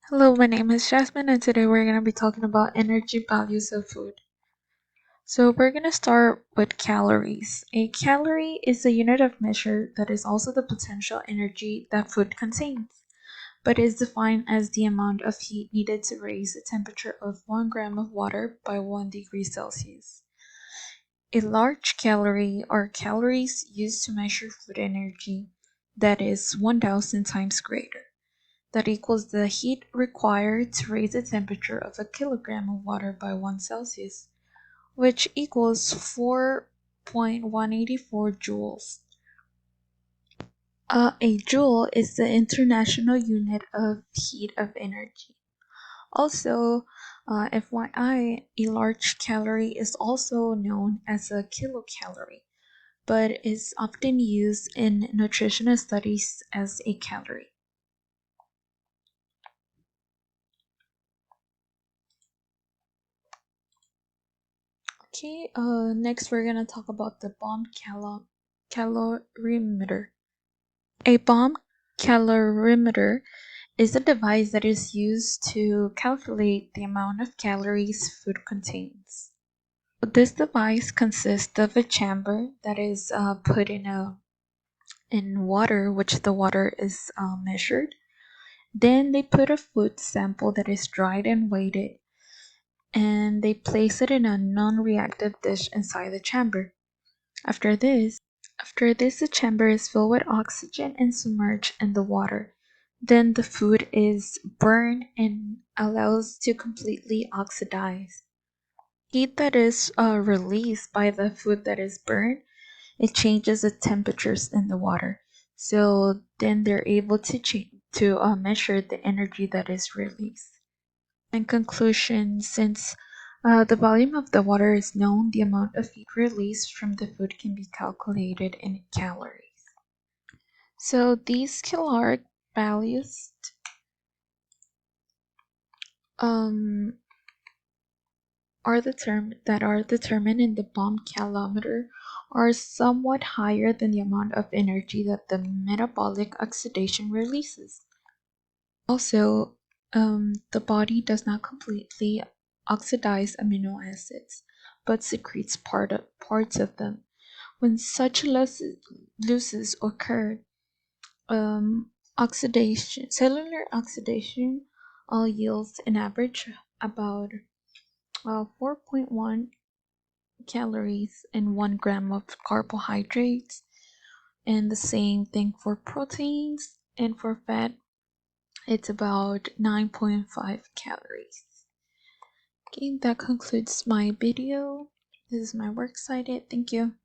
Hello, my name is Jasmine, and today we're going to be talking about energy values of food. So, we're going to start with calories. A calorie is a unit of measure that is also the potential energy that food contains, but is defined as the amount of heat needed to raise the temperature of 1 gram of water by 1 degree Celsius. A large calorie are calories used to measure food energy that is 1,000 times greater. That equals the heat required to raise the temperature of a kilogram of water by 1 Celsius, which equals 4.184 joules. A joule is the international unit of heat of energy. Also, FYI, a large calorie is also known as a kilocalorie, but is often used in nutritional studies as a calorie. Okay, next we're gonna talk about the bomb calorimeter. A bomb calorimeter is a device that is used to calculate the amount of calories food contains. This device consists of a chamber that is put in water, which the water is measured. Then they put a food sample that is dried and weighted, and they place it in a non-reactive dish inside the chamber. After this, the chamber is filled with oxygen and submerged in the water. Then the food is burned and allows to completely oxidize. Heat that is released by the food that is burned, it changes the temperatures in the water. So then they're able to measure the energy that is released. In conclusion, since the volume of the water is known, the amount of heat released from the food can be calculated in calories. So these caloric values are determined in the bomb calometer are somewhat higher than the amount of energy that the metabolic oxidation releases. Also, the body does not completely oxidize amino acids, but secretes parts of them. When such losses occur, cellular oxidation yields an average about 4.1 calories and 1 gram of carbohydrates, and the same thing for proteins, and for fat it's about 9.5 calories. Okay, that concludes my video. This is my works cited. Thank you.